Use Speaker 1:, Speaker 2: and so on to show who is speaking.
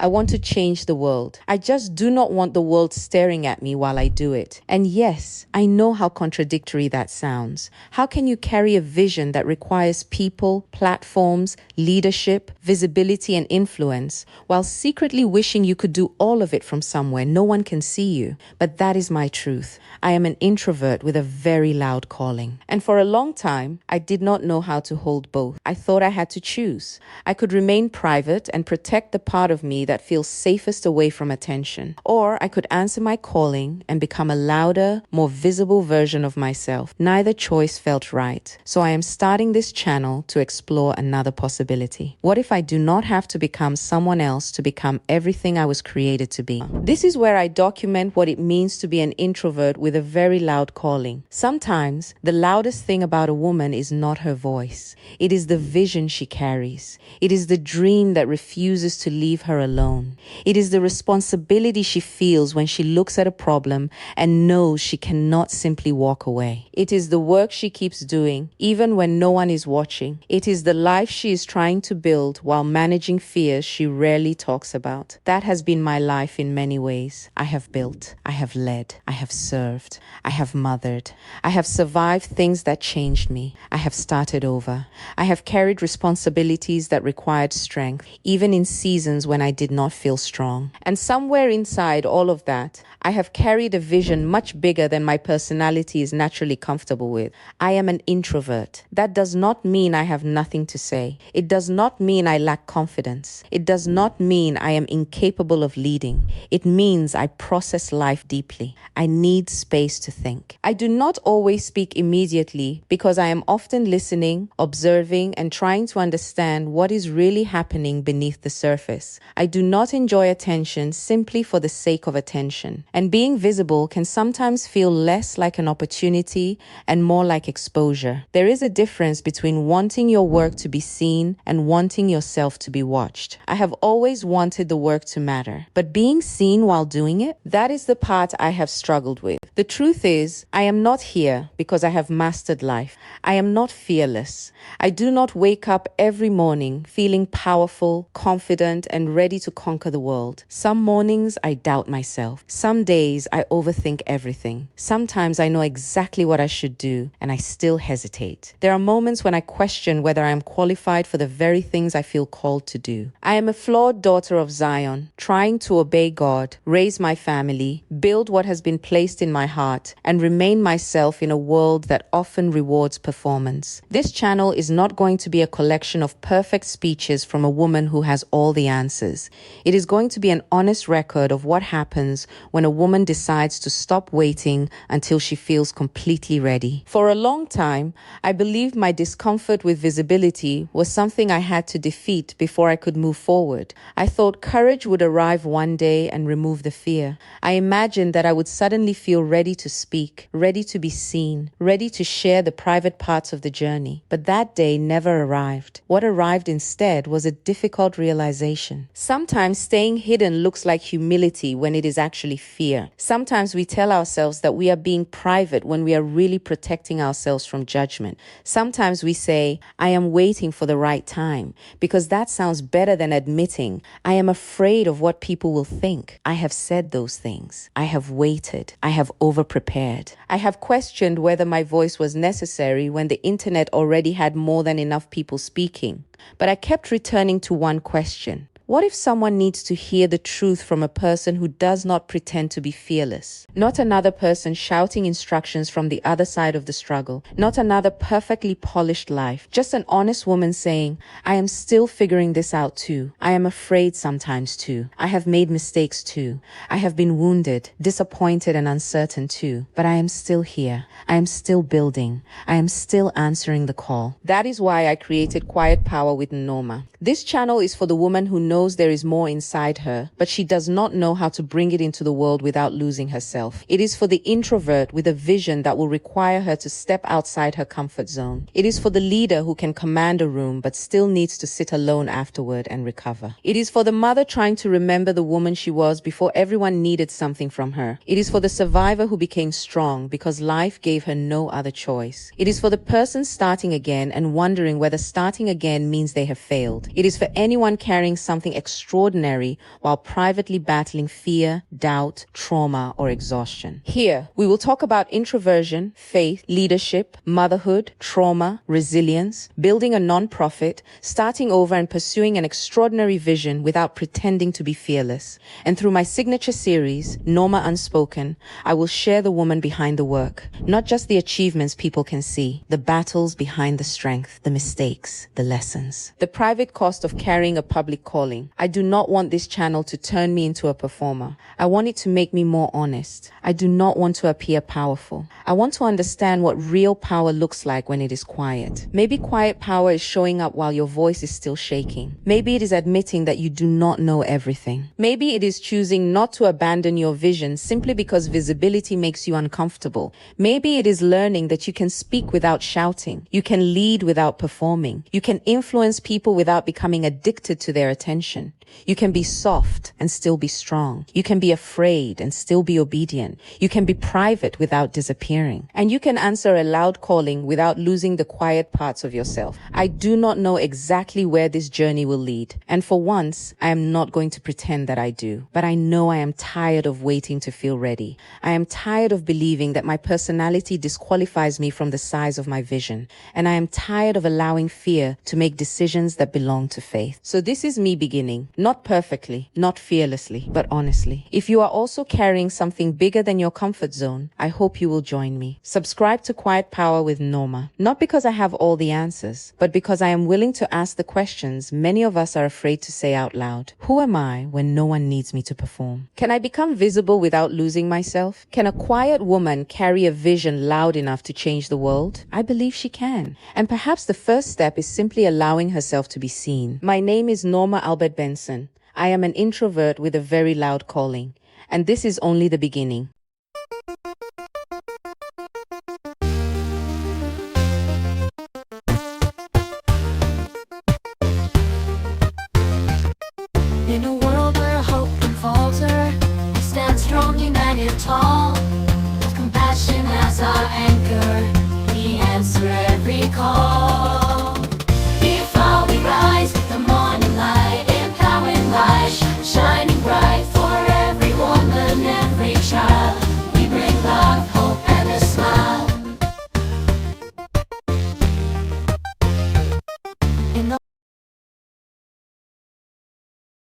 Speaker 1: I want to change the world. I just do not want the world staring at me while I do it. And yes, I know how contradictory that sounds. How can you carry a vision that requires people, platforms, leadership, visibility, and influence while secretly wishing you could do all of it from somewhere no one can see you? But that is my truth. I am an introvert with a very loud calling. And for a long time, I did not know how to hold both. I thought I had to choose. I could remain private and protect the part of me that feels safest away from attention. Or I could answer my calling and become a louder, more visible version of myself. Neither choice felt right. So I am starting this channel to explore another possibility. What if I do not have to become someone else to become everything I was created to be? This is where I document what it means to be an introvert with a very loud calling. Sometimes the loudest thing about a woman is not her voice. It is the vision she carries. It is the dream that refuses to leave her alone. It is the responsibility she feels when she looks at a problem and knows she cannot simply walk away. It is the work she keeps doing, even when no one is watching. It is the life she is trying to build while managing fears she rarely talks about. That has been my life in many ways. I have built, I have led, I have served, I have mothered. I have survived things that changed me. I have started over. I have carried responsibilities that required strength, even in seasons when I did not feel strong. And somewhere inside all of that, I have carried a vision much bigger than my personality is naturally comfortable with. I am an introvert. That does not mean I have nothing to say. It does not mean I lack confidence. It does not mean I am incapable of leading. It means I process life deeply. I need space to think. I do not always speak immediately because I am often listening, observing, and trying to understand what is really happening beneath the surface. I do not enjoy attention simply for the sake of attention. And being visible can sometimes feel less like an opportunity and more like exposure. There is a difference between wanting your work to be seen and wanting yourself to be watched. I have always wanted the work to matter, but being seen while doing it, that is the part I have struggled with. The truth is, I am not here because I have mastered life. I am not fearless. I do not wake up every morning feeling powerful, confident, and ready to conquer the world. Some mornings I doubt myself. Some days I overthink everything. Sometimes I know exactly what I should do, and I still hesitate. There are moments when I question whether I am qualified for the very things I feel called to do. I am a flawed daughter of Zion, trying to obey God, raise my family, build what has been placed in my heart, and remain myself in a world that often rewards performance. This channel is not going to be a collection of perfect speeches from a woman who has all the answers. It is going to be an honest record of what happens when a woman decides to stop waiting until she feels completely ready. For a long time, I believed my discomfort with visibility was something I had to defeat before I could move forward. I thought courage would arrive one day and remove the fear. I imagined that I would suddenly feel ready to speak, ready to be seen, ready to share the private parts of the journey. But that day never arrived. What arrived instead was a difficult realization. Sometimes staying hidden looks like humility when it is actually fear. Sometimes we tell ourselves that we are being private when we are really protecting ourselves from judgment. Sometimes we say, I am waiting for the right time, because that sounds better than admitting, I am afraid of what people will think. I have said those things. I have waited. I have over-prepared. I have questioned whether my voice was necessary when the internet already had more than enough people speaking. But I kept returning to one question. What if someone needs to hear the truth from a person who does not pretend to be fearless? Not another person shouting instructions from the other side of the struggle. Not another perfectly polished life. Just an honest woman saying, I am still figuring this out too. I am afraid sometimes too. I have made mistakes too. I have been wounded, disappointed, and uncertain too. But I am still here. I am still building. I am still answering the call. That is why I created Quiet Power with Nneoma. This channel is for the woman who knows there is more inside her, but she does not know how to bring it into the world without losing herself. It is for the introvert with a vision that will require her to step outside her comfort zone. It is for the leader who can command a room but still needs to sit alone afterward and recover. It is for the mother trying to remember the woman she was before everyone needed something from her. It is for the survivor who became strong because life gave her no other choice. It is for the person starting again and wondering whether starting again means they have failed. It is for anyone carrying something something extraordinary while privately battling fear, doubt, trauma, or exhaustion. Here, we will talk about introversion, faith, leadership, motherhood, trauma, resilience, building a nonprofit, starting over and pursuing an extraordinary vision without pretending to be fearless. And through my signature series, Nneoma Unspoken, I will share the woman behind the work, not just the achievements people can see, the battles behind the strength, the mistakes, the lessons. The private cost of carrying a public calling. I do not want this channel to turn me into a performer. I want it to make me more honest. I do not want to appear powerful. I want to understand what real power looks like when it is quiet. Maybe quiet power is showing up while your voice is still shaking. Maybe it is admitting that you do not know everything. Maybe it is choosing not to abandon your vision simply because visibility makes you uncomfortable. Maybe it is learning that you can speak without shouting. You can lead without performing. You can influence people without becoming addicted to their attention. You can be soft and still be strong. You can be afraid and still be obedient. You can be private without disappearing. And you can answer a loud calling without losing the quiet parts of yourself. I do not know exactly where this journey will lead. And for once, I am not going to pretend that I do. But I know I am tired of waiting to feel ready. I am tired of believing that my personality disqualifies me from the size of my vision. And I am tired of allowing fear to make decisions that belong to faith. So this is me beginning. Not perfectly, not fearlessly, but honestly. If you are also carrying something bigger than your comfort zone, I hope you will join me. Subscribe to Quiet Power with Nneoma. Not because I have all the answers, but because I am willing to ask the questions many of us are afraid to say out loud. Who am I when no one needs me to perform? Can I become visible without losing myself? Can a quiet woman carry a vision loud enough to change the world? I believe she can. And perhaps the first step is simply allowing herself to be seen. My name is Nneoma Albert Benson. I am an introvert with a very loud calling, and this is only the beginning.